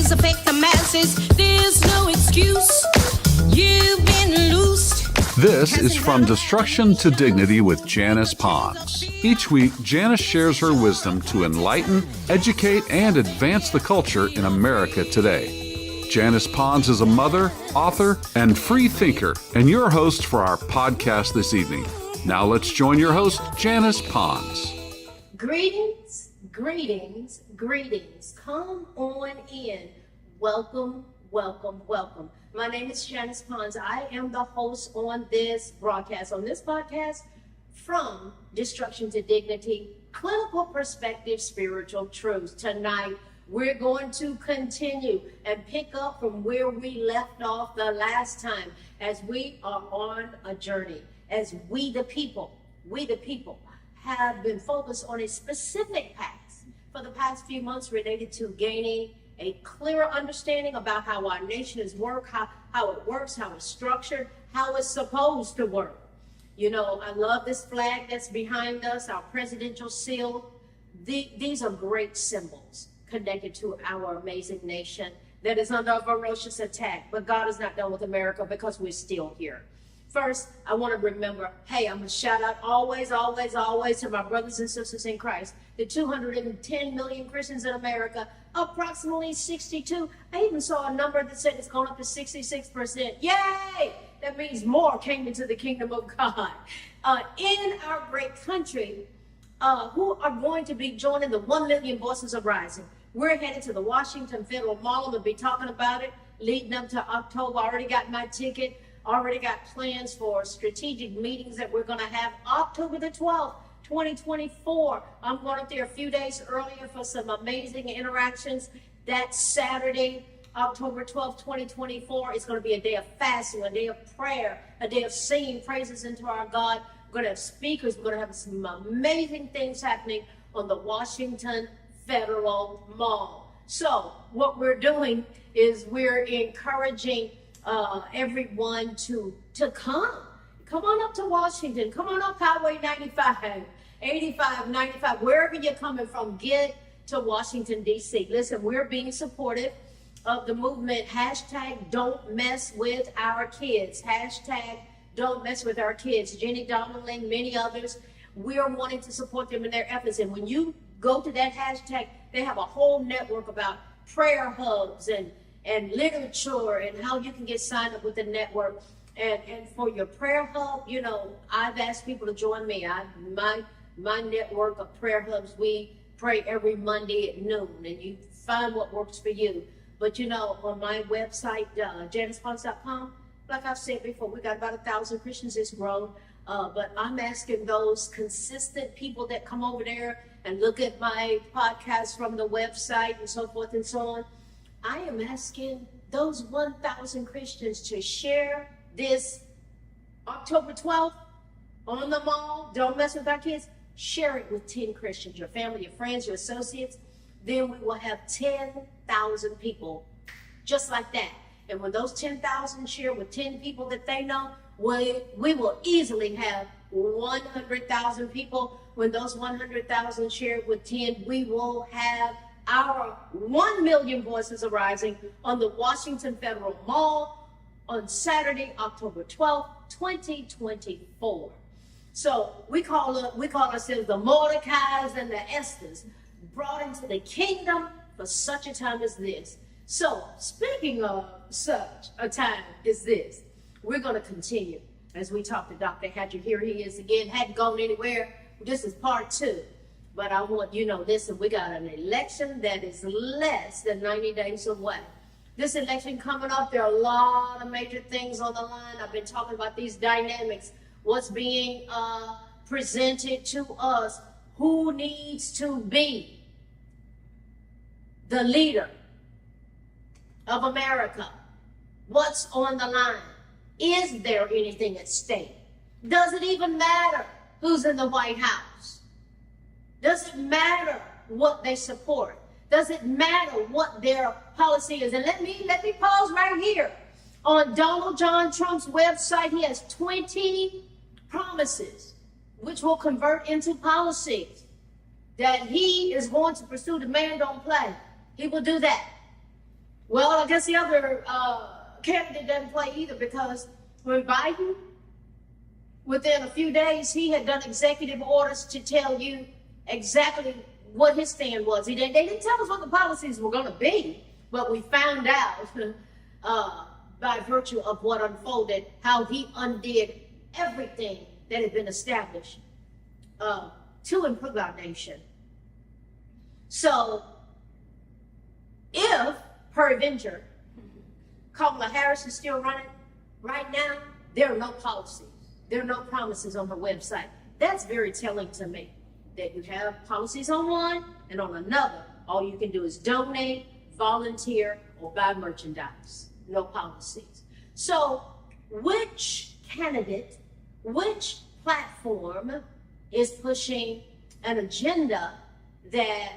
lies affect the masses. There's no excuse. You've been loosed. This is From Destruction to Dignity with Janice Pons. Each week, Janice shares her wisdom to enlighten, educate, and advance the culture in America today. Janice Pons is a mother, author, and free thinker, and your host for our podcast this evening. Now let's join your host, Janice Pons. Greetings, greetings, greetings. Come on in. Welcome, welcome, welcome. My name is Janice Pons. I am the host on this broadcast. On this podcast, From Destruction to Dignity, Clinical Perspective, Spiritual Truths. Tonight, we're going to continue and pick up from where we left off the last time as we are on a journey. As we the people have been focused on a specific path for the past few months related to gaining a clearer understanding about how our nation is how it works, how it's structured, how it's supposed to work. You know, I love this flag that's behind us, our presidential seal. These are great symbols connected to our amazing nation that is under a ferocious attack. But God is not done with America because we're still here. First, I want to remember, hey, I'm going to shout out always, always, always to my brothers and sisters in Christ, the 210 million Christians in America, approximately 62. I even saw a number that said it's going up to 66%. Yay! That means more came into the kingdom of God. In our great country, who are going to be joining the 1 million voices of rising. We're headed to the Washington Federal Mall. I'm going to be talking about it leading up to October. I already got my ticket. Already got plans for strategic meetings that we're going to have October the 12th, 2024. I'm going up there a few days earlier for some amazing interactions. That Saturday, October 12th, 2024, is going to be a day of fasting, a day of prayer, a day of singing praises into our God. We're going to have speakers. We're going to have some amazing things happening on the Washington Federal Mall. So what we're doing is we're encouraging everyone to come on up to Washington, come on up Highway 95, 85, 95, wherever you're coming from, get to Washington, D.C. Listen, we're being supportive of the movement, hashtag don't mess with our kids, hashtag don't mess with our kids. Jenny Donnelly, many others, we're wanting to support them in their efforts. And when you go to that hashtag, they have a whole network about prayer hubs and literature and how you can get signed up with the network. And for your prayer hub, you know, I've asked people to join me. My network of prayer hubs, we pray every Monday at noon, and you find what works for you. But you know, on my website, janicepons.com, like I've said before, we got about 1,000 Christians. It's grown. But I'm asking those consistent people that come over there and look at my podcast from the website and so forth and so on. I am asking those 1,000 Christians to share this October 12th on the mall. Don't mess with our kids. Share it with 10 Christians, your family, your friends, your associates. Then we will have 10,000 people just like that. And when those 10,000 share with 10 people that they know, we will easily have 100,000 people. When those 100,000 share with 10, we will have our 1 million voices arising on the Washington Federal Mall on Saturday, October 12th, 2024. So we call ourselves the Mordecais and the Esthers, brought into the kingdom for such a time as this. So speaking of such a time as this, we're going to continue as we talk to Dr. Hatcher. Here he is again, hadn't gone anywhere. This is part 2. But I want you to know, listen, we got an election that is less than 90 days away. This election coming up, there are a lot of major things on the line. I've been talking about these dynamics, what's being presented to us, who needs to be the leader of America, what's on the line. Is there anything at stake? Does it even matter who's in the White House? Does it matter what they support? Does it matter what their policy is? And let me pause right here. On Donald John Trump's website, he has 20 promises which will convert into policies that he is going to pursue. The man don't play. He will do that. Well, I guess the other candidate doesn't play either, because when Biden, within a few days, he had done executive orders to tell you exactly what his stand was. They didn't tell us what the policies were going to be, but we found out by virtue of what unfolded, how he undid everything that had been established to improve our nation. So, if peradventure Kamala Harris is still running right now, there are no policies, there are no promises on her website. That's very telling to me, that you have policies on one, and on another, all you can do is donate, volunteer, or buy merchandise. No policies. So, which candidate, which platform is pushing an agenda that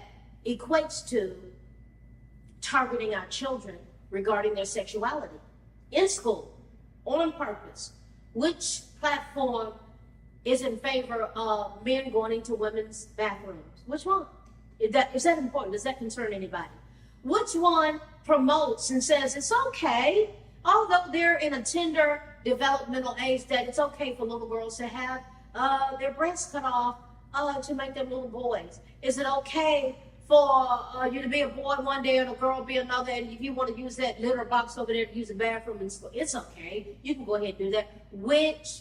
equates to targeting our children regarding their sexuality in school, on purpose? Which platform is in favor of men going into women's bathrooms? Which one? Is that important? Does that concern anybody? Which one promotes and says it's okay, although they're in a tender developmental age, that it's okay for little girls to have their breasts cut off to make them little boys? Is it okay for you to be a boy one day and a girl be another, and if you want to use that litter box over there to use the bathroom in school, it's okay. You can go ahead and do that. Which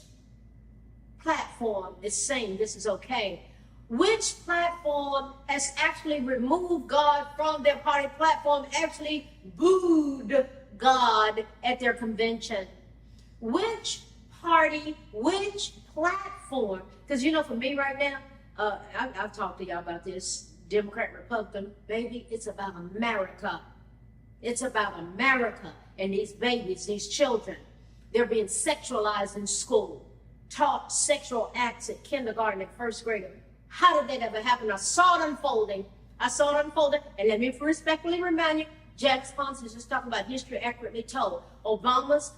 platform is saying this is okay? Which platform has actually removed God from their party platform, actually booed God at their convention? Which party, which platform? Because, you know, for me right now, I've talked to y'all about this, Democrat, Republican, baby, it's about America. It's about America and these babies, these children. They're being sexualized in school, taught sexual acts at kindergarten, at first grade. How did that ever happen? I saw it unfolding. And let me respectfully remind you, Jack Sponsor is just talking about history accurately told. Obama's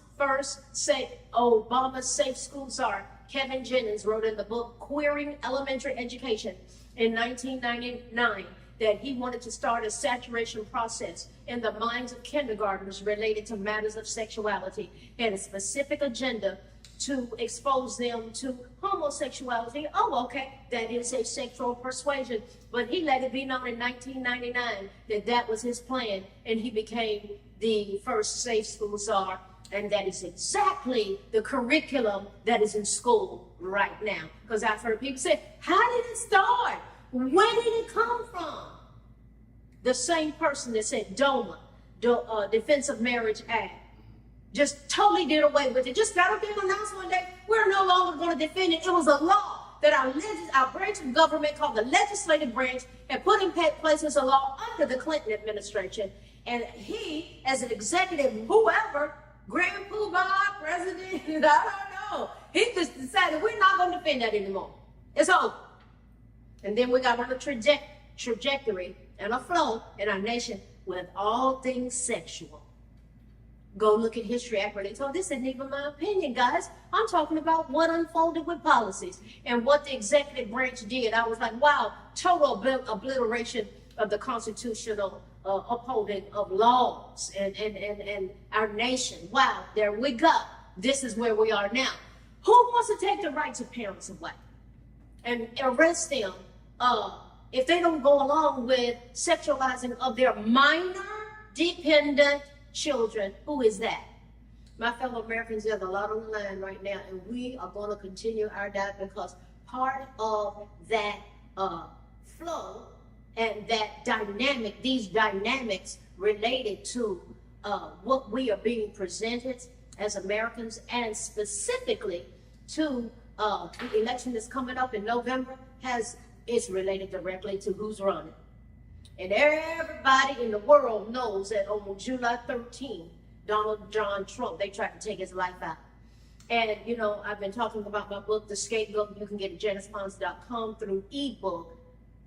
safe school czar, Kevin Jennings, wrote in the book Queering Elementary Education in 1999 that he wanted to start a saturation process in the minds of kindergartners related to matters of sexuality, and a specific agenda to expose them to homosexuality. Oh, okay, that is a sexual persuasion. But he let it be known in 1999 that that was his plan, and he became the first safe school czar. And that is exactly the curriculum that is in school right now. Because I've heard people say, how did it start? Where did it come from? The same person that said DOMA, Defense of Marriage Act, just totally did away with it. Just got up there and announced one day, we're no longer going to defend it. It was a law that our branch of government, called the legislative branch, had put in place as a law under the Clinton administration. And he, as an executive, whoever, Grand Poobah, president, I don't know, he just decided we're not going to defend that anymore. It's over. And then we got on a trajectory and a flow in our nation with all things sexual. Go look at history accurately. So this isn't even my opinion, guys. I'm talking about what unfolded with policies and what the executive branch did. I was like, wow, total obliteration of the constitutional upholding of laws and our nation. Wow, there we go. This is where we are now. Who wants to take the rights of parents away and arrest them if they don't go along with sexualizing of their minor dependent children? Who is that? My fellow Americans, there's a lot on the line right now, and we are going to continue our diet, because part of that flow and that dynamic, these dynamics related to what we are being presented as Americans, and specifically to the election that's coming up in November, is related directly to who's running. And everybody in the world knows that on July 13th, Donald John Trump, they tried to take his life out. And, you know, I've been talking about my book, The Scapegoat. You can get it at janicepons.com through ebook,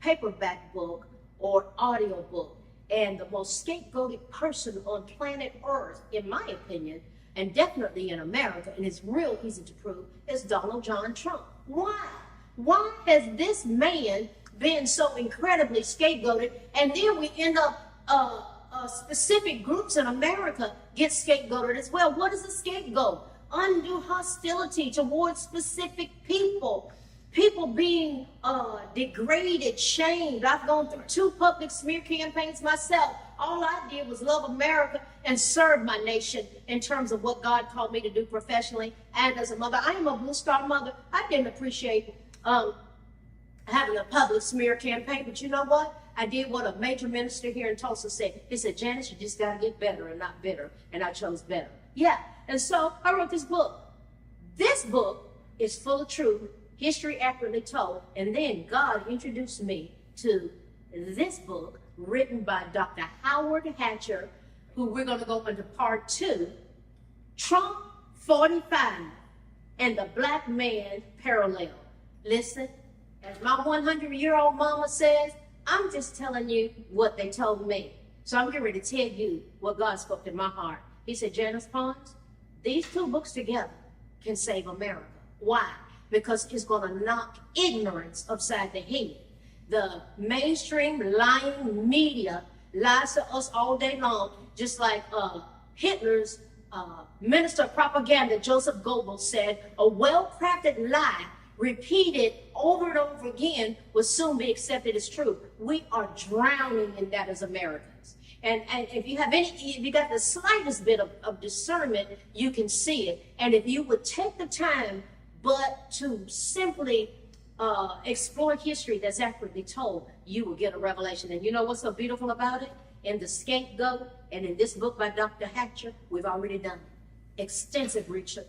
paperback book, or audio book. And the most scapegoated person on planet Earth, in my opinion, and definitely in America, and it's real easy to prove, is Donald John Trump. Why? Why has this man been so incredibly scapegoated? And then we end up specific groups in America get scapegoated as well. What is a scapegoat? Undue hostility towards specific people. People being degraded, shamed. I've gone through 2 public smear campaigns myself. All I did was love America and serve my nation in terms of what God called me to do professionally and as a mother. I am a Blue Star mother. I didn't appreciate having a public smear campaign, but you know what? I did what a major minister here in Tulsa said. He said, Janice, you just got to get better and not bitter. And I chose better. Yeah. And so I wrote this book. This book is full of truth, history accurately told. And then God introduced me to this book written by Dr. Howard Hatcher, who we're going to go into part 2, Trump 45 and the Black Man Parallel. Listen, as my 100-year-old mama says, I'm just telling you what they told me. So I'm getting ready to tell you what God spoke to my heart. He said, Janice Pons, these 2 books together can save America. Why? Because it's going to knock ignorance upside the head. The mainstream lying media lies to us all day long, just like Hitler's minister of propaganda, Joseph Goebbels, said, a well-crafted lie repeated over and over again will soon be accepted as true. We are drowning in that as Americans. And if you have if you got the slightest bit of discernment, you can see it. And if you would take the time but to simply explore history that's accurately told, you will get a revelation. And you know what's so beautiful about it? In The Scapegoat and in this book by Dr. Hatcher, we've already done extensive research.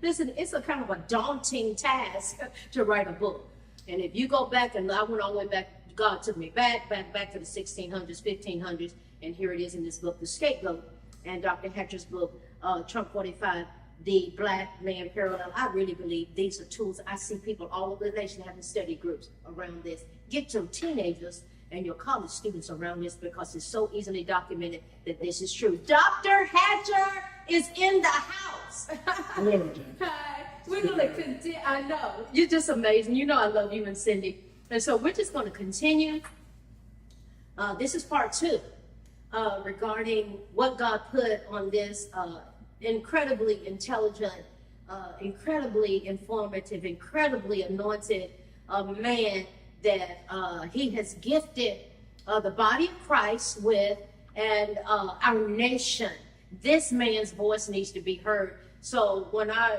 Listen, it's a kind of a daunting task to write a book. And if you go back, and I went all the way back, God took me back to the 1600s, 1500s, and here it is in this book, The Scapegoat, and Dr. Hatcher's book, Trump 45, the Black Man Parallel. I really believe these are tools. I see people all over the nation having study groups around this. Get your teenagers and your college students around this, because it's so easily documented that this is true. Dr. Hatcher is in the house. Hello, Jen. Hi. We're going to continue. I know. You're just amazing. You know I love you and Cindy. And so we're just going to continue. This is part 2 regarding what God put on this incredibly intelligent, incredibly informative, incredibly anointed man that he has gifted the body of Christ with, and our nation. This man's voice needs to be heard. So when I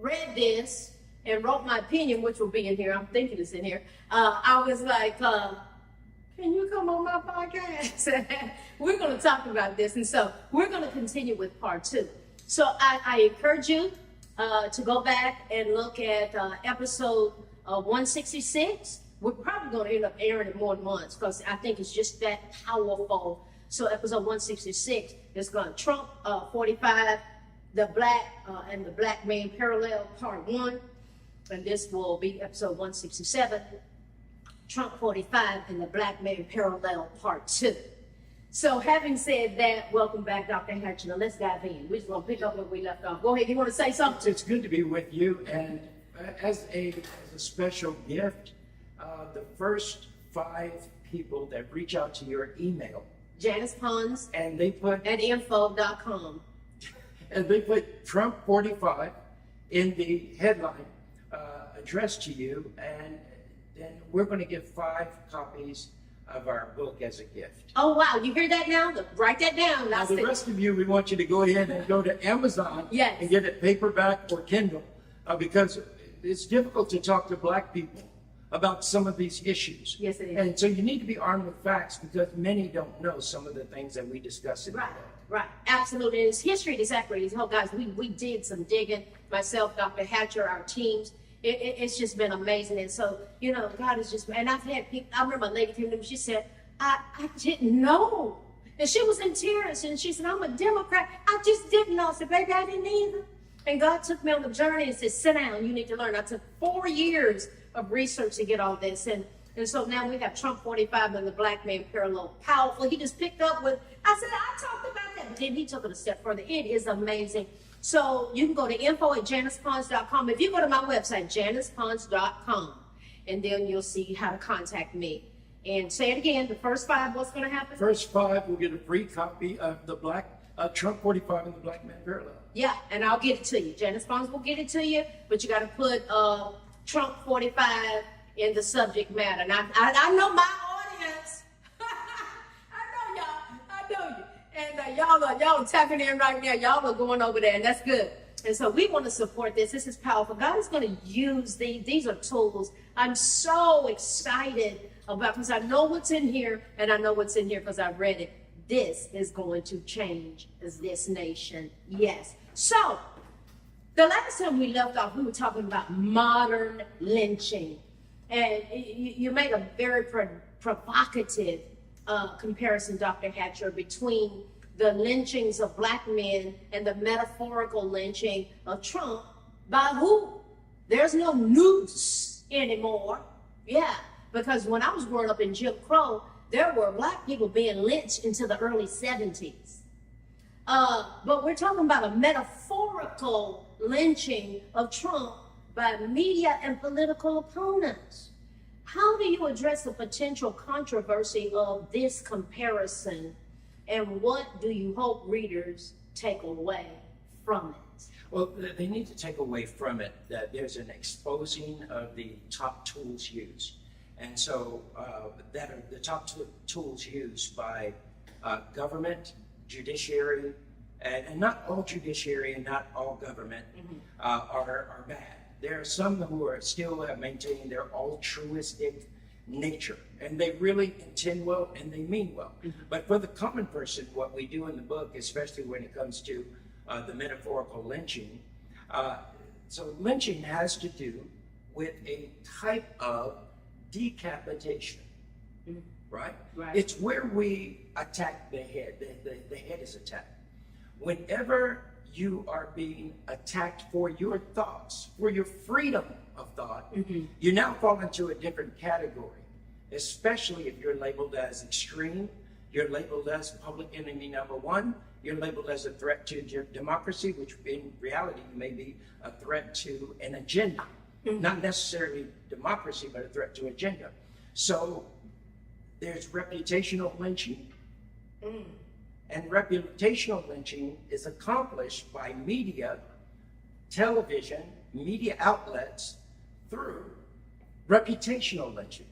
read this and wrote my opinion, which will be in here, I'm thinking it's in here, I was like, can you come on my podcast? We're going to talk about this. And so we're going to continue with part 2. So I encourage you to go back and look at episode 166. We're probably going to end up airing it more than once, because I think it's just that powerful. So episode 166 is going to Trump 45, the Black and the Black Man Parallel, part 1. And this will be episode 167, Trump 45 and the Black Man Parallel, part 2. So having said that, welcome back, Dr. Hatcher. Now let's dive in. We're just going to pick up where we left off. Go ahead. You want to say something? It's good to be with you. And as a special gift, the first 5 people that reach out to your email, Janice Pons and they put at info.com. And they put Trump 45 in the headline addressed to you, and then we're going to give 5 copies of our book as a gift. Oh, wow. You hear that now? Write that down. Now, the rest of you, we want you to go ahead and go to Amazon and get it paperback or Kindle, because it's difficult to talk to Black people about some of these issues. Yes, it is. And so you need to be armed with facts, because many don't know some of the things that we discuss in the book. Right, absolutely. And it's history that's accurate. Oh, guys, we did some digging. Myself, Dr. Hatcher, our teams. It's just been amazing. And so, you know, God is just, and I've had people, I remember a lady came to me, she said, I didn't know. And she was in tears, and she said, I'm a Democrat. I just didn't know. I said, baby, I didn't either. And God took me on the journey and said, sit down, you need to learn. I took 4 years of research to get all this. And so now we have Trump 45 and the Black Man Parallel. Powerful. He just picked up with, I said, I talked about that. But then he took it a step further. It is amazing. So you can go to info@janicepons.com. If you go to my website, janicepons.com, and then you'll see how to contact me. And say it again, the first 5, what's going to happen? First 5 will get a free copy of the Trump 45 and the Black Man Parallel. Yeah, and I'll get it to you. Janice Pons will get it to you, but you got to put Trump 45 in the subject matter. And I know my audience. I know you. And y'all are tapping in right now. Y'all are going over there, and that's good. And so we want to support this. This is powerful. God is going to use these. These are tools. I'm so excited about, because I know what's in here, and I know what's in here because I read it. This is going to change this nation. Yes. So the last time we left off, we were talking about modern lynching. And you made a very provocative comparison, Dr. Hatcher, between the lynchings of black men and the metaphorical lynching of Trump by who? There's no noose anymore. Yeah, because when I was growing up in Jim Crow, there were black people being lynched into the early 70s. But we're talking about a metaphorical lynching of Trump by media and political opponents. How do you address the potential controversy of this comparison, and what do you hope readers take away from it? Well, they need to take away from it that there's an exposing of the top tools used. And so that are the top tools used by government, judiciary, and not all judiciary and not all government are bad. There are some who are still maintaining their altruistic nature, and they really intend well and they mean well. But for the common person, what we do in the book, especially when it comes to the metaphorical lynching, so lynching has to do with a type of decapitation, right? It's where we attack the head. The head is attacked. Whenever you are being attacked for your thoughts, for your freedom of thought, you now fall into a different category, especially if you're labeled as extreme, you're labeled as public enemy number 1, you're labeled as a threat to democracy, which in reality may be a threat to an agenda. Not necessarily democracy, but a threat to agenda. So there's reputational lynching. And reputational lynching is accomplished by media, television, media outlets through reputational lynching.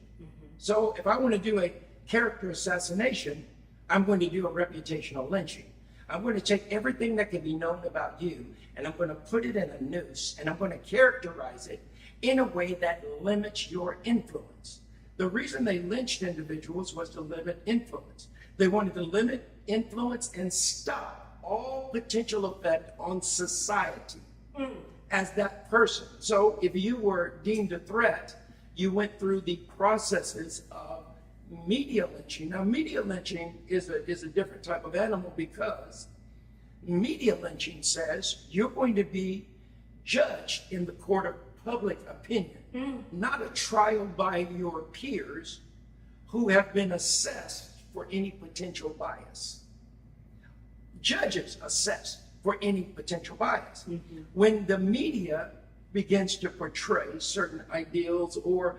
So if I want to do a character assassination, I'm going to do a reputational lynching. I'm going to take everything that can be known about you and I'm going to put it in a noose and I'm going to characterize it in a way that limits your influence. The reason they lynched individuals was to limit influence. They wanted to limit influence and stop all potential effect on society as that person. So if you were deemed a threat, you went through the processes of media lynching. Now, media lynching is a different type of animal because media lynching says you're going to be judged in the court of public opinion, not a trial by your peers who have been assessed for any potential bias. Judges assess for any potential bias. When the media begins to portray certain ideals or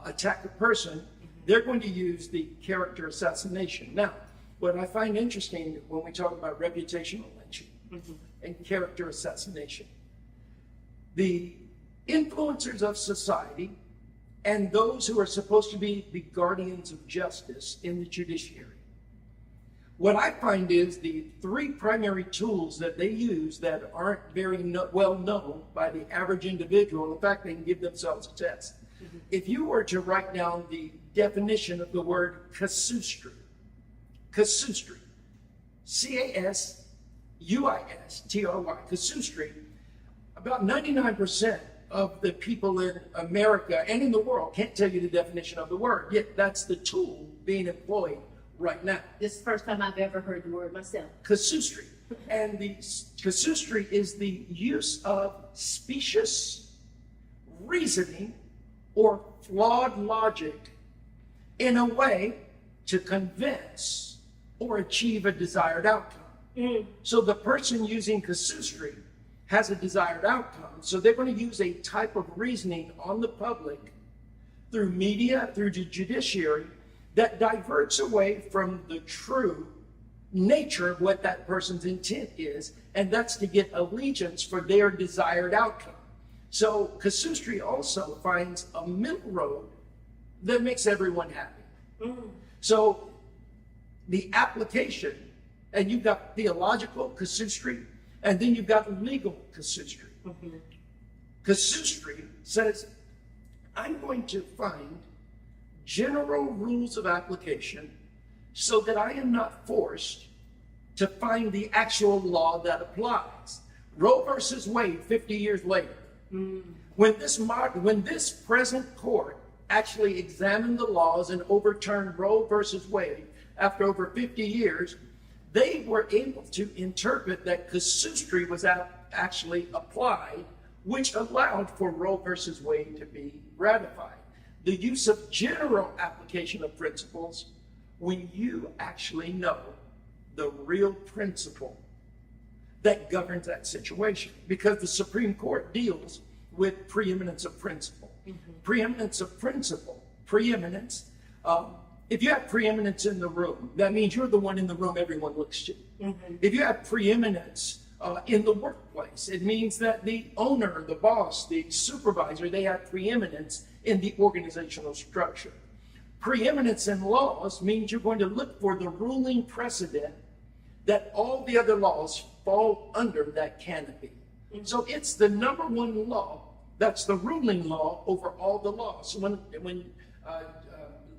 attack a person, they're going to use the character assassination. Now, what I find interesting when we talk about reputational lynching and character assassination, the influencers of society and those who are supposed to be the guardians of justice in the judiciary, what I find is the 3 primary tools that they use that aren't very well known by the average individual. In fact, they can give themselves a test. If you were to write down the definition of the word casuistry, casuistry, C-A-S-U-I-S-T-R-Y, casuistry, about 99% of the people in America and in the world can't tell you the definition of the word, yet that's the tool being employed right now. This is the first time I've ever heard the word myself. Casuistry. And the casuistry is the use of specious reasoning or flawed logic in a way to convince or achieve a desired outcome. So the person using casuistry has a desired outcome. So they're going to use a type of reasoning on the public through media, through the judiciary, that diverts away from the true nature of what that person's intent is, and that's to get allegiance for their desired outcome. So casuistry also finds a middle road that makes everyone happy. So the application, and you've got theological casuistry, and then you've got legal casuistry. Casuistry says, I'm going to find general rules of application so that I am not forced to find the actual law that applies. Roe versus Wade 50 years later, when this present court actually examined the laws and overturned Roe versus Wade after over 50 years, they were able to interpret that casuistry was actually applied, which allowed for Roe versus Wade to be ratified. The use of general application of principles when you actually know the real principle that governs that situation, because the Supreme Court deals with preeminence of principle. Preeminence of principle, preeminence. If you have preeminence in the room, that means you're the one in the room everyone looks to. If you have preeminence in the workplace, it means that the owner, the boss, the supervisor, they have preeminence in the organizational structure. Preeminence in laws means you're going to look for the ruling precedent that all the other laws fall under that canopy. So it's the number one law that's the ruling law over all the laws. So when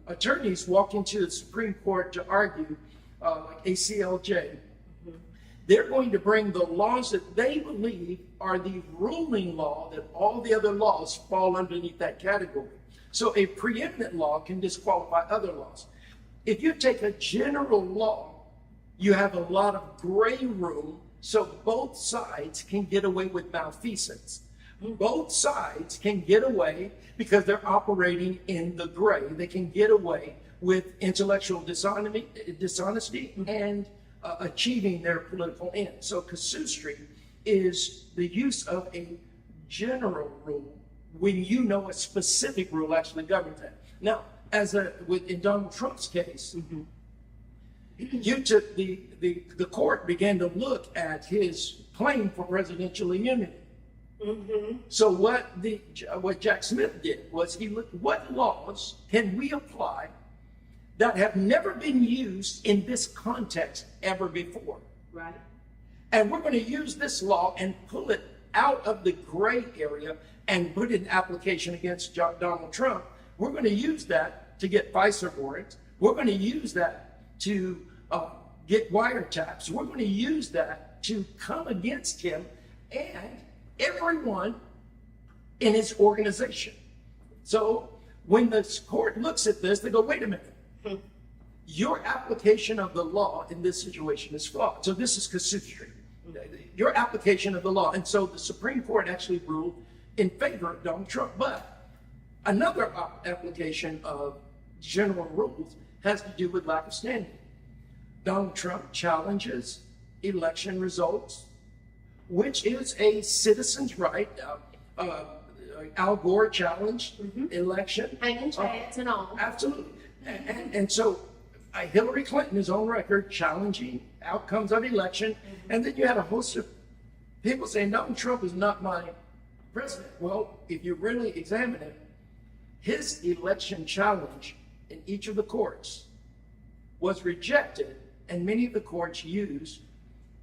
attorneys walk into the Supreme Court to argue, like ACLJ, they're going to bring the laws that they believe are the ruling law, that all the other laws fall underneath that category. So a preeminent law can disqualify other laws. If you take a general law, you have a lot of gray room, so both sides can get away with malfeasance. Both sides can get away because they're operating in the gray. They can get away with intellectual dishonesty and achieving their political ends. So casuistry is the use of a general rule when you know a specific rule actually governs that. Now, in Donald Trump's case, you took the court began to look at his claim for presidential immunity. So what Jack Smith did was he looked, what laws can we apply that have never been used in this context ever before? Right. And we're going to use this law and pull it out of the gray area and put it in application against Donald Trump. We're going to use that to get FISA warrants. We're going to use that to get wiretaps. We're going to use that to come against him and everyone in his organization. So when the court looks at this, they go, wait a minute. Your application of the law in this situation is flawed. So this is casuistry. Your application of the law. And so the Supreme Court actually ruled in favor of Donald Trump. But another application of general rules has to do with lack of standing. Donald Trump challenges election results, which is a citizen's right. Al Gore challenged election. Hanging chads and all. Absolutely. And so Hillary Clinton is on record challenging outcomes of election. And then you had a host of people saying, Donald Trump is not my president. Well, if you really examine it, his election challenge in each of the courts was rejected, and many of the courts used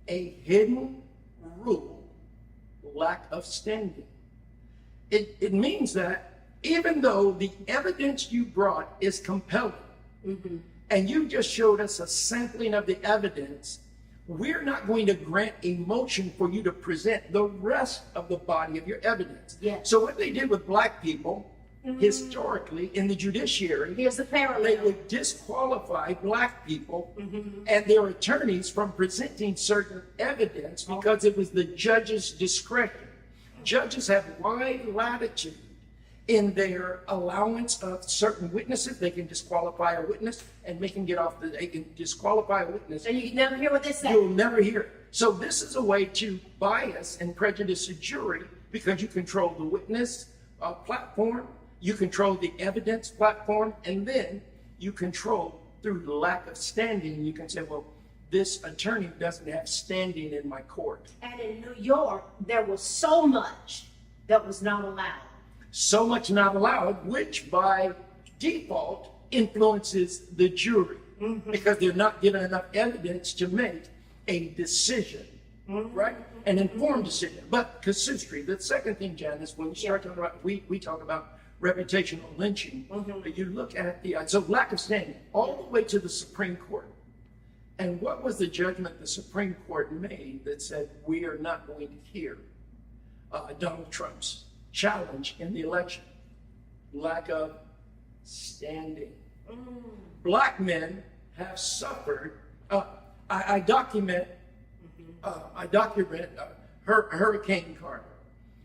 a hidden rule, lack of standing. It means that even though the evidence you brought is compelling, and you just showed us a sampling of the evidence, we're not going to grant a motion for you to present the rest of the body of your evidence. Yes. So what they did with black people, historically in the judiciary, Here's the parallel. they would disqualify black people and their attorneys from presenting certain evidence because it was the judge's discretion. Judges have wide latitude in their allowance of certain witnesses. They can disqualify a witness and make him get off they can disqualify a witness. And you never hear what they say. You'll never hear it. So this is a way to bias and prejudice a jury because you control the witness platform, you control the evidence platform, and then you control through the lack of standing. You can say, well, this attorney doesn't have standing in my court. And in New York, there was so much that was not allowed. So much not allowed, which by default influences the jury because they're not given enough evidence to make a decision, right? An informed decision. But casuistry, the second thing, Janice, when we start talking about, we talk about reputational lynching, but you look at the, so lack of standing, all the way to the Supreme Court. And what was the judgment the Supreme Court made that said we are not going to hear Donald Trump's challenge in the election? Lack of standing. Black men have suffered. I document Hurricane Carter.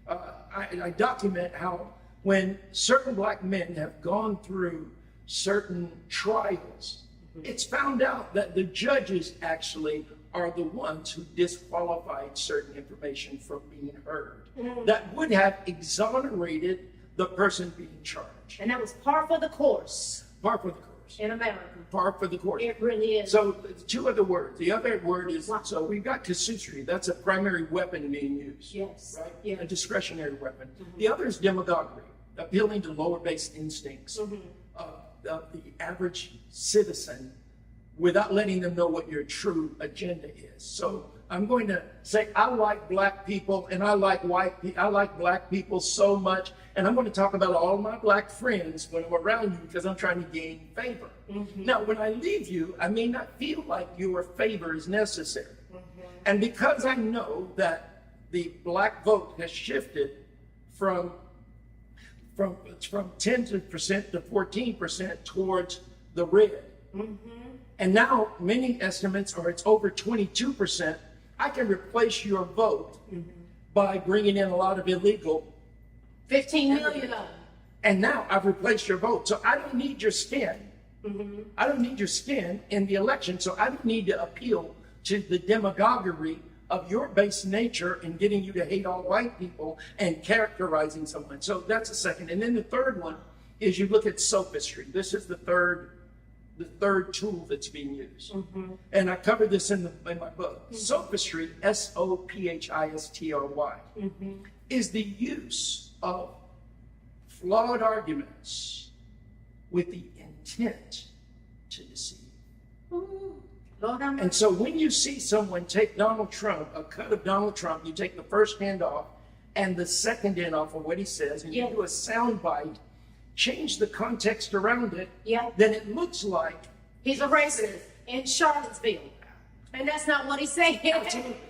I document how when certain black men have gone through certain trials, it's found out that the judges actually are the ones who disqualified certain information from being heard that would have exonerated the person being charged. And that was par for the course Par for the course. in America. Par for the course. It really is. So two other words. The other word is, so we've got casuistry. That's a primary weapon being used. Yes. Right? Yeah. A discretionary weapon. The other is demagoguery, appealing to lower base instincts of the average citizen without letting them know what your true agenda is. So I'm going to say, I like black people and I like I like black people so much. And I'm going to talk about all my black friends when I'm around you because I'm trying to gain favor. Now, when I leave you, I may not feel like your favor is necessary. And because I know that the black vote has shifted from 10% to 14% towards the red. And now many estimates are it's over 22%. I can replace your vote by bringing in a lot of illegal. 15 million of them. And now I've replaced your vote. So I don't need your skin. I don't need your skin in the election. So I don't need to appeal to the demagoguery of your base nature and getting you to hate all white people and characterizing someone. So that's the second. And then the third one is you look at sophistry. This is the third tool that's being used. And I covered this in my book. Sophistry, S-O-P-H-I-S-T-R-Y, is the use of flawed arguments with the intent to deceive. And so when you see someone take Donald Trump, a cut of Donald Trump, you take the first hand off and the second end off of what he says, and you do a sound bite, change the context around it, then it looks like He's a racist in Charlottesville. And that's not what he's saying.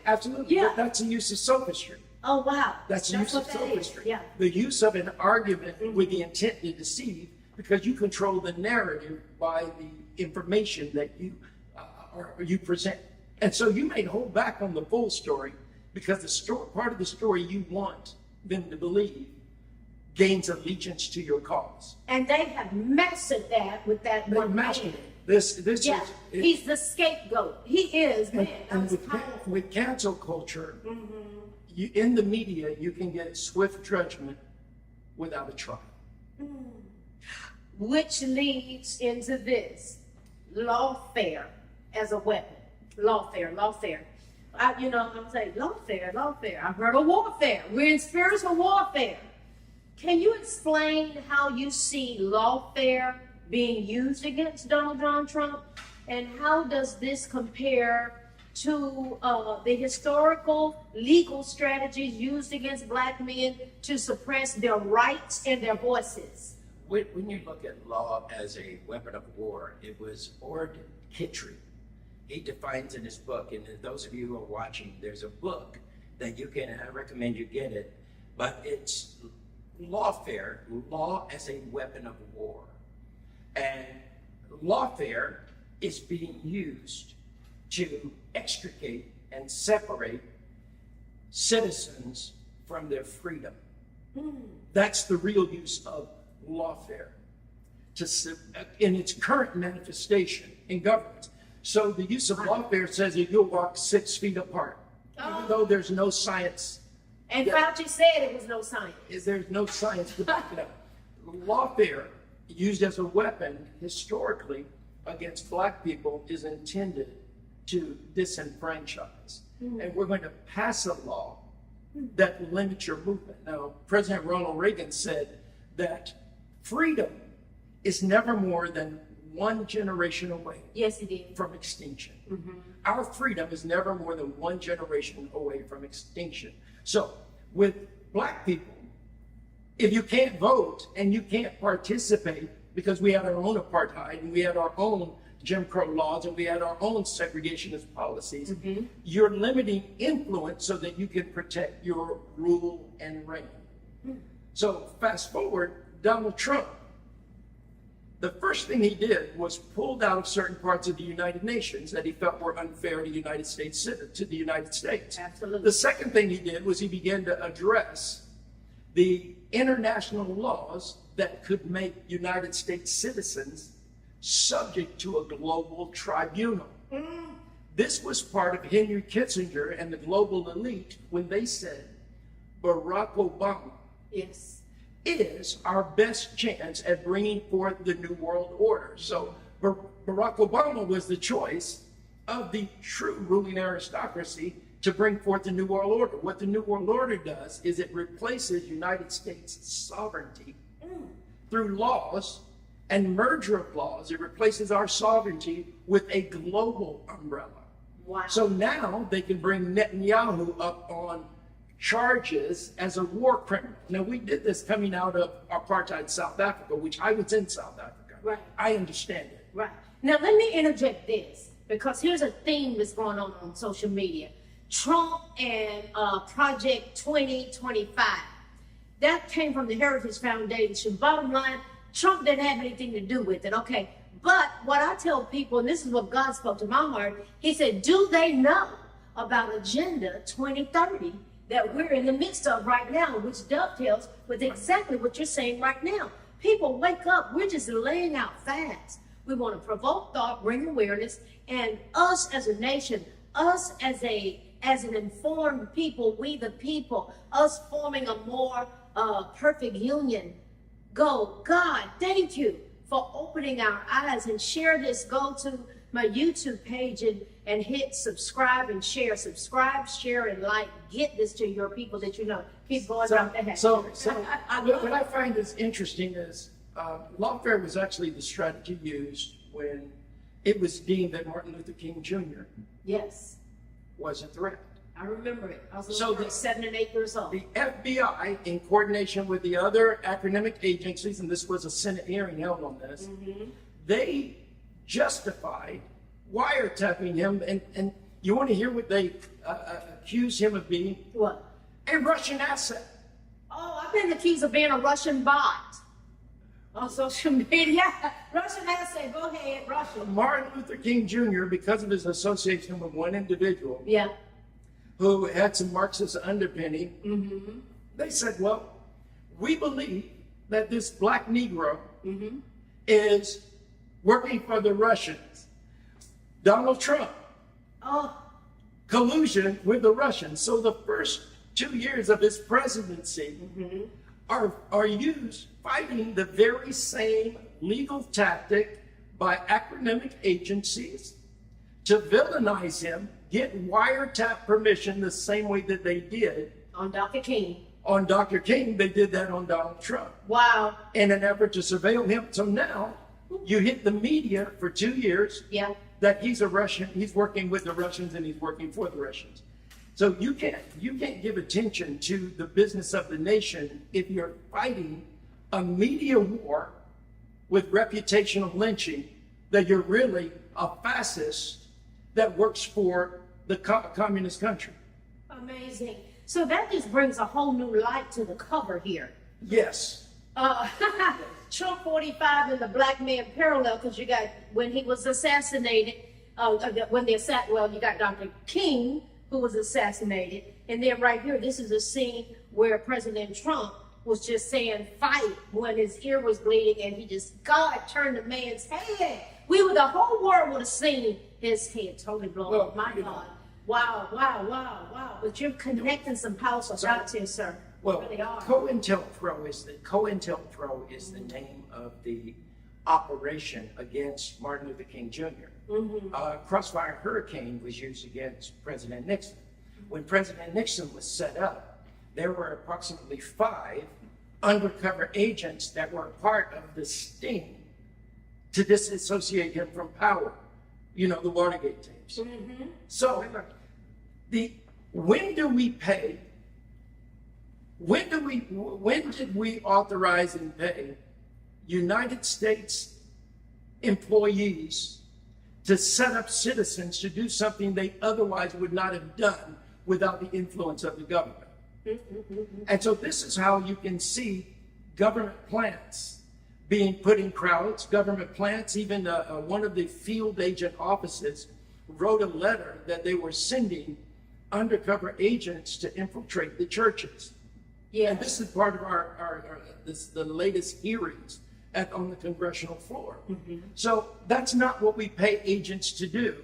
Absolutely. Yeah. But that's the use of sophistry. Oh, wow. That's the use of what that is. sophistry. Yeah. The use of an argument with the intent to deceive, because you control the narrative by the information that you present. And so you may hold back on the full story because the story, part of the story you want them to believe gains allegiance to your cause. And they have mastered that with that They one mastered man. it. This Yeah, is he's the scapegoat. He is, man. and That was powerful. with cancel culture, in the media, you can get swift judgment without a trial. Which leads into this lawfare as a weapon. Lawfare. I'm saying lawfare. I've heard of warfare. We're in spiritual warfare. Can you explain how you see lawfare being used against Donald John Trump? And how does this compare to the historical legal strategies used against black men to suppress their rights and their voices? When you look at law as a weapon of war, it was Ord Kittredge. He defines in his book, and those of you who are watching, there's a book that you can, I recommend you get it, but it's lawfare, law as a weapon of war. And lawfare is being used to extricate and separate citizens from their freedom. That's the real use of lawfare in its current manifestation in government. So the use of lawfare says that you'll walk 6 feet apart, even though there's no science. And Fauci said it was no science. There's no science to back it up. Lawfare used as a weapon historically against black people is intended to disenfranchise. And we're going to pass a law that limits your movement. Now, President Ronald Reagan said that freedom is never more than one generation away Yes, he did. from extinction. Our freedom is never more than one generation away from extinction. So with black people, if you can't vote and you can't participate, because we had our own apartheid and we had our own Jim Crow laws and we had our own segregationist policies, you're limiting influence so that you can protect your rule and reign. So fast forward, Donald Trump, the first thing he did was pulled out of certain parts of the United Nations that he felt were unfair to the United States. Absolutely. The second thing he did was he began to address the international laws that could make United States citizens subject to a global tribunal. This was part of Henry Kissinger and the global elite when they said Barack Obama Yes. is our best chance at bringing forth the New World Order. So Barack Obama was the choice of the true ruling aristocracy to bring forth the New World Order. What the New World Order does is it replaces United States sovereignty through laws and merger of laws. It replaces our sovereignty with a global umbrella. Wow. So now they can bring Netanyahu up on charges as a war criminal. Now, we did this coming out of apartheid South Africa, which I was in South Africa. Right. I understand it. Right. Now, let me interject this, because here's a theme that's going on social media. Trump and Project 2025. That came from the Heritage Foundation. Bottom line, Trump didn't have anything to do with it, okay? But what I tell people, and this is what God spoke to my heart, he said, do they know about Agenda 2030 that we're in the midst of right now, which dovetails with exactly what you're saying right now? People, wake up. We're just laying out facts. We want to provoke thought, bring awareness, and us as a nation, us as an informed people, we the people, us forming a more perfect union. Go, God, thank you for opening our eyes, and share this. Go to my YouTube page and hit subscribe and share. Subscribe, share, and like. Get this to your people that you know. Keep going out the So what I find is interesting is lawfare was actually the strategy used when it was deemed that Martin Luther King Jr. Yes, was a threat. I remember it. I was a So little girl, 7 and 8 years old. The FBI, in coordination with the other academic agencies, and this was a Senate hearing held on this, they justified wiretapping him. And you want to hear what they accuse him of being? What? A Russian asset. Oh, I've been accused of being a Russian bot on social media. Russian asset. Go ahead, Russian. Martin Luther King Jr., because of his association with one individual Yeah. who had some Marxist underpinning, they said, well, we believe that this black Negro is working for the Russians. Donald Trump, Oh, collusion with the Russians. So the first 2 years of his presidency are used fighting the very same legal tactic by academic agencies to villainize him, get wiretap permission the same way that they did on Dr. King. on Dr. King. They did that on Donald Trump Wow. in an effort to surveil him. So now you hit the media for 2 years Yeah. that he's a Russian, he's working with the Russians and he's working for the Russians. So you can't give attention to the business of the nation if you're fighting a media war with reputational lynching, that you're really a fascist that works for the communist country. Amazing. So that just brings a whole new light to the cover here. Yes. Trump 45 and the black man parallel, because you got when he was assassinated, you got Dr. King, who was assassinated, and then right here, this is a scene where President Trump was just saying fight when his ear was bleeding, and God turned the man's head. The whole world would have seen his head totally blown up. My God. Wow. But you're connecting some powerful dots here, sir. Well, They really are. COINTELPRO is the name of the operation against Martin Luther King Jr. Crossfire Hurricane was used against President Nixon. When President Nixon was set up, there were approximately 5 undercover agents that were part of the sting to disassociate him from power. You know, the Watergate tapes. So, when do we pay? When did we authorize and pay United States employees to set up citizens to do something they otherwise would not have done without the influence of the government? And so this is how you can see government plants being put in crowds, government plants, even one of the field agent offices wrote a letter that they were sending undercover agents to infiltrate the churches. Yeah. And this is part of the latest hearings on the congressional floor. So that's not what we pay agents to do,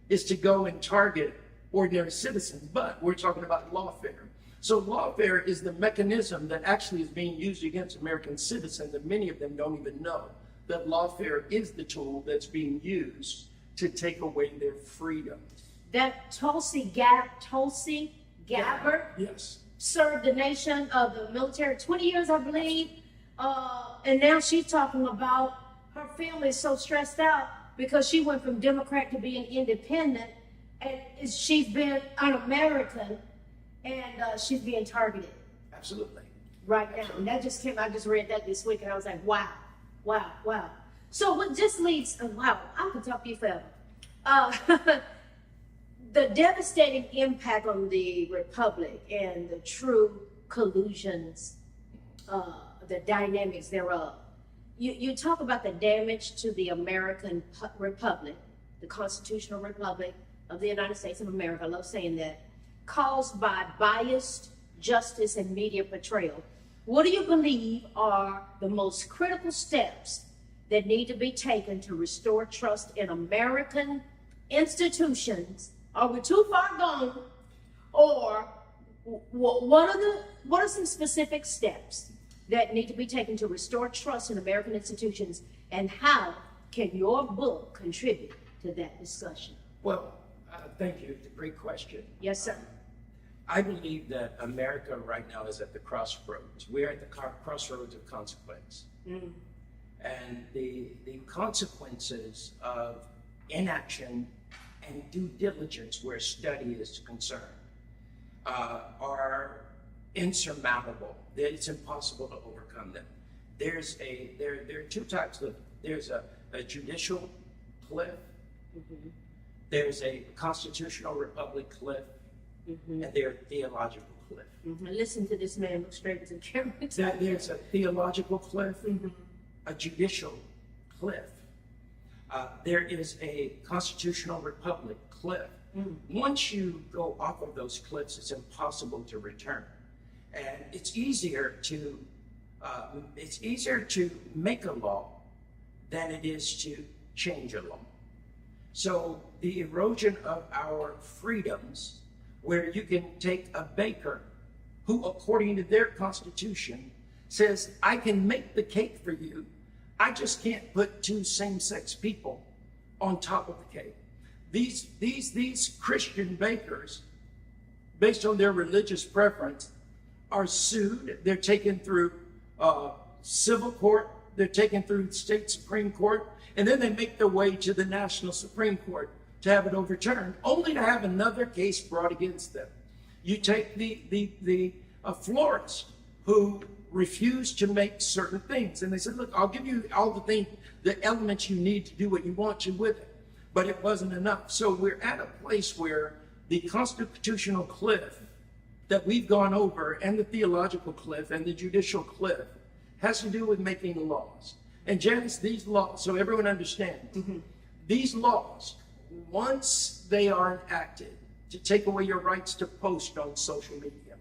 is to go and target ordinary citizens, but we're talking about lawfare. So lawfare is the mechanism that actually is being used against American citizens, and many of them don't even know that lawfare is the tool that's being used to take away their freedom. That Tulsi Gabbard Yes. served the nation of the military 20 years, I believe. And now she's talking about her family is so stressed out because she went from Democrat to being independent, and she's been un-American, and she's being targeted Absolutely. right now. And that just came, I just read that this week, and I was like, wow, wow, wow. So what just leads, wow, I could talk to you forever. The devastating impact on the republic and the true collusions, the dynamics thereof. You talk about the damage to the American republic, the constitutional republic of the United States of America, I love saying that, caused by biased justice and media portrayal. What do you believe are the most critical steps that need to be taken to restore trust in American institutions? Are we too far gone? Or what are some specific steps that need to be taken to restore trust in American institutions, and how can your book contribute to that discussion? Well, thank you. It's a great question. Yes, sir. I believe that America right now is at the crossroads. We're at the crossroads of consequence. And the consequences of inaction and due diligence where study is concerned are insurmountable. It's impossible to overcome them. There are 2 types of, there's a judicial cliff, there's a constitutional republic cliff, and there's a theological cliff. Listen to this man, look straight into the camera. There's a theological cliff, a judicial cliff. There is a constitutional republic cliff. Once you go off of those cliffs, it's impossible to return. And it's easier to make a law than it is to change a law. So the erosion of our freedoms, where you can take a baker who, according to their constitution, says, I can make the cake for you, I just can't put 2 same-sex people on top of the cake. These Christian bakers, based on their religious preference, are sued. They're taken through civil court. They're taken through the state Supreme Court, and then they make their way to the national Supreme Court to have it overturned, only to have another case brought against them. You take the florist who refused to make certain things, and they said, look, I'll give you all the elements you need to do what you want to with it, but it wasn't enough. So we're at a place where the constitutional cliff that we've gone over, and the theological cliff and the judicial cliff, has to do with making laws. And Janice, these laws, so everyone understands, these laws, once they are enacted to take away your rights to post on social media,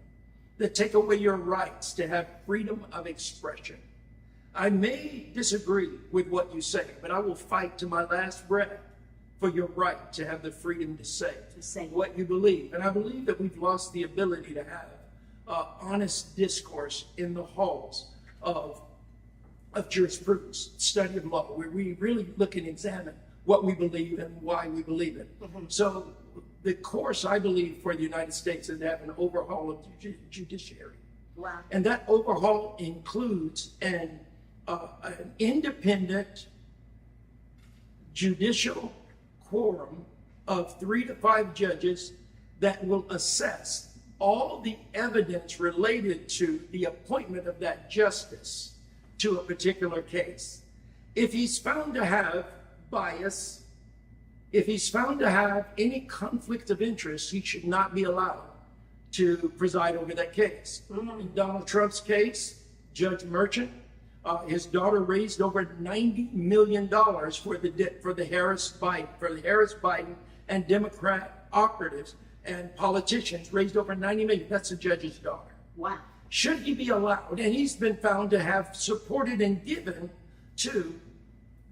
that take away your rights to have freedom of expression. I may disagree with what you say, but I will fight to my last breath for your right to have the freedom to say what you believe. And I believe that we've lost the ability to have honest discourse in the halls of jurisprudence, study of law, where we really look and examine what we believe and why we believe it. So the course, I believe, for the United States is to have an overhaul of the judiciary. Wow. And that overhaul includes an independent judicial quorum of 3 to 5 judges that will assess all the evidence related to the appointment of that justice to a particular case. If he's found to have bias, if he's found to have any conflict of interest, he should not be allowed to preside over that case. In Donald Trump's case, Judge Merchant, his daughter raised over $90 million for the Harris Biden and Democrat operatives and politicians raised over $90 million. That's the judge's daughter. Wow. Should he be allowed? And he's been found to have supported and given to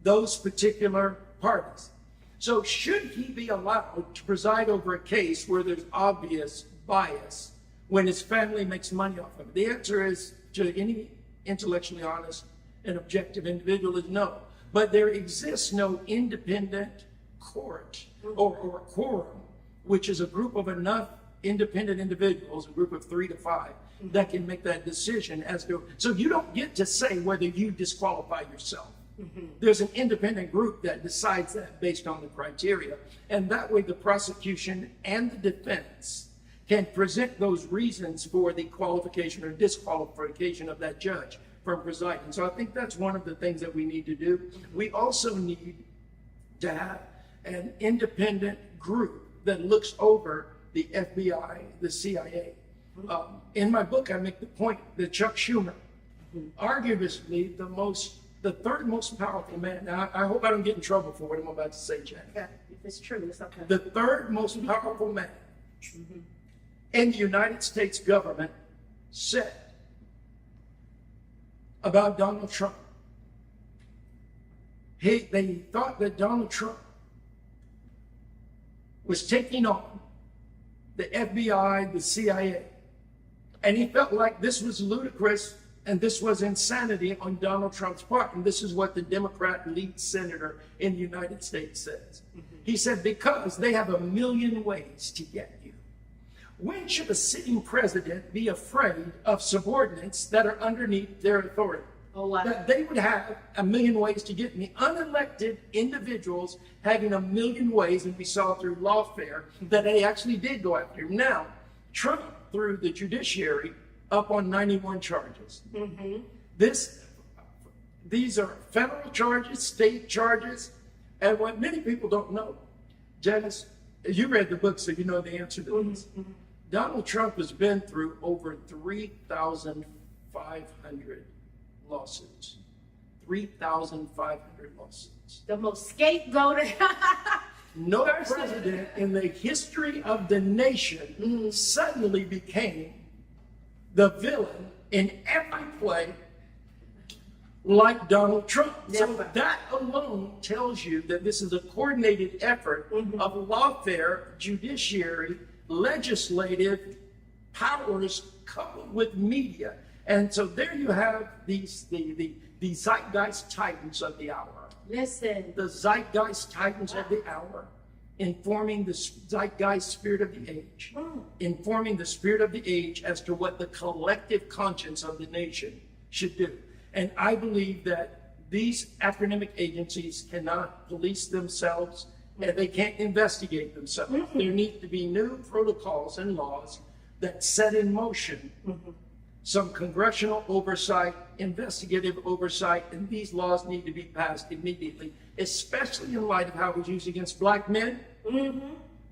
those particular parties. So should he be allowed to preside over a case where there's obvious bias when his family makes money off of it? The answer is, to any intellectually honest and objective individual, is no. But there exists no independent court or quorum, which is a group of enough independent individuals, a group of 3 to 5, that can make that decision as to, so you don't get to say whether you disqualify yourself. There's an independent group that decides that based on the criteria. And that way the prosecution and the defense can present those reasons for the qualification or disqualification of that judge from presiding. So I think that's one of the things that we need to do. We also need to have an independent group that looks over the FBI, the CIA. In my book, I make the point that Chuck Schumer, arguably the third most powerful man. Now, I hope I don't get in trouble for what I'm about to say, Jack. Yeah, if it's true, it's okay. The third most powerful man in the United States government said about Donald Trump. They thought that Donald Trump was taking on the FBI, the CIA, and he felt like this was ludicrous and this was insanity on Donald Trump's part. And this is what the Democrat lead senator in the United States says. He said, because they have 1 million ways to get you. When should a sitting president be afraid of subordinates that are underneath their authority? Oh, wow. That they would have 1 million ways to get me. Unelected individuals having 1 million ways, and we saw through lawfare that they actually did go after him. Now, Trump, through the judiciary, up on 91 charges. These are federal charges, state charges, and what many people don't know, Janice, you read the book, so you know the answer to this. Donald Trump has been through over 3,500 lawsuits. 3,500 lawsuits. The most scapegoated. No president in the history of the nation suddenly became the villain in every play like Donald Trump. So that alone tells you that this is a coordinated effort of lawfare, judiciary, legislative powers coupled with media. And so there you have the zeitgeist titans of the hour. Listen. The zeitgeist titans of the hour, informing the zeitgeist spirit of the age, informing the spirit of the age as to what the collective conscience of the nation should do. And I believe that these acronymic agencies cannot police themselves and they can't investigate themselves. There need to be new protocols and laws that set in motion some congressional oversight, investigative oversight, and these laws need to be passed immediately, especially in light of how it was used against black men.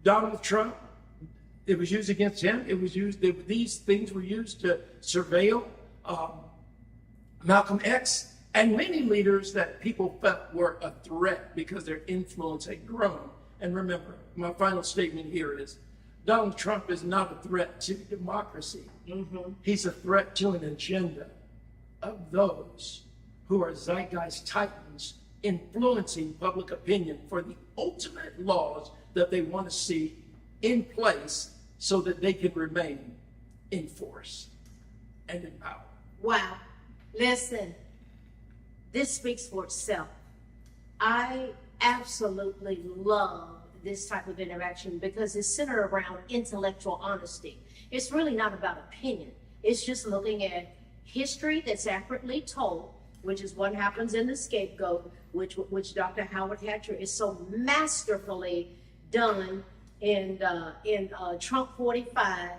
Donald Trump, it was used against him. It was used, these things were used to surveil Malcolm X and many leaders that people felt were a threat because their influence had grown. And remember, my final statement here is, Donald Trump is not a threat to democracy. He's a threat to an agenda of those who are zeitgeist titans influencing public opinion for the ultimate laws that they want to see in place so that they can remain enforce and empower. Wow. Listen, this speaks for itself. I absolutely love this type of interaction because it's centered around intellectual honesty. It's really not about opinion. It's just looking at history that's accurately told, which is what happens in The Scapegoat, which Dr. Howard Hatcher is so masterfully done in Trump 45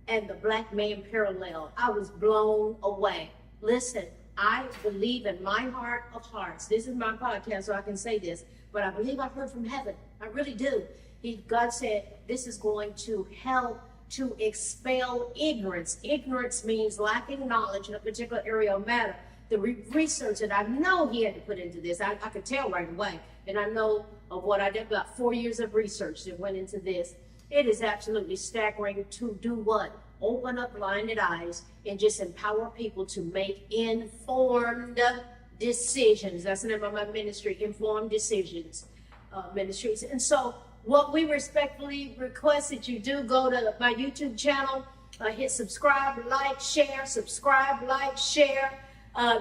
and the Black Man Parallel. I was blown away. Listen, I believe in my heart of hearts. This is my podcast, so I can say this, but I believe I heard from heaven. I really do. God said this is going to help to expel ignorance. Ignorance means lacking knowledge in a particular area of matter. The research that I know he had to put into this, I could tell right away. And I know of what I did, about 4 years of research that went into this. It is absolutely staggering to do what? Open up blinded eyes and just empower people to make informed decisions. That's the name of my ministry, Informed Decisions Ministries. And so what we respectfully request that you do, go to my YouTube channel, hit subscribe, like, share, subscribe, like, share.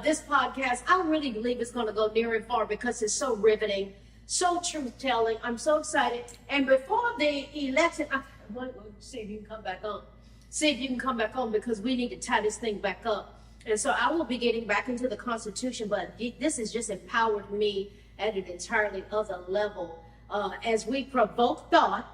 This podcast, I really believe it's going to go near and far because it's so riveting, so truth-telling. I'm so excited. And before the election, see if you can come back on. See if you can come back on because we need to tie this thing back up. And so I will be getting back into the Constitution, but this has just empowered me at an entirely other level. As we provoke thought,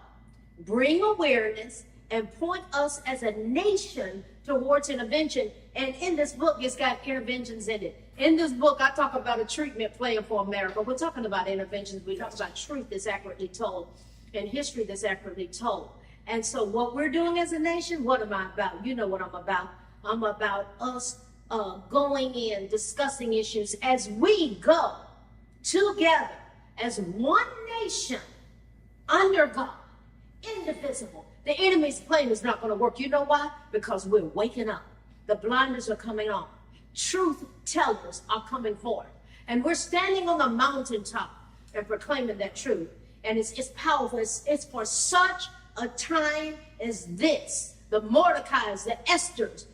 bring awareness, and point us as a nation towards intervention. And in this book, it's got interventions in it. In this book, I talk about a treatment plan for America. We're talking about interventions. We talk about truth that's accurately told and history that's accurately told. And so what we're doing as a nation, what am I about? You know what I'm about. I'm about us going in, discussing issues as we go together as one nation under God, indivisible. The enemy's plan is not going to work. You know why? Because we're waking up. The blinders are coming on. Truth tellers are coming forth. And we're standing on the mountaintop and proclaiming that truth. And it's powerful. It's for such a time as this. The Mordecais, the Esthers.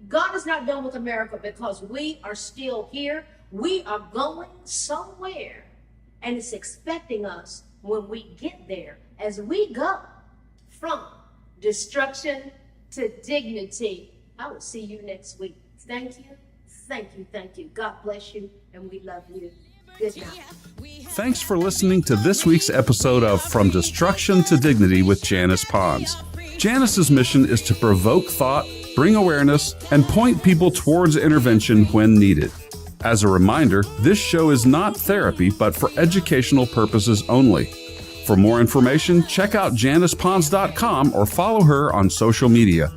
God is not done with America because we are still here. We are going somewhere. And it's expecting us when we get there, as we go from destruction to dignity. I will see you next week. Thank you, thank you, thank you. God bless you, and we love you. Good night. Thanks for listening to this week's episode of From Destruction to Dignity with Janice Pons. Janice's mission is to provoke thought, bring awareness, and point people towards intervention when needed. As a reminder, this show is not therapy, but for educational purposes only. For more information, check out JanicePons.com or follow her on social media.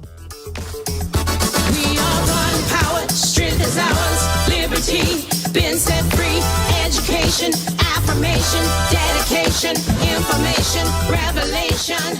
We are one power, strength is ours, liberty, been set free, education, affirmation, dedication, information, revelation.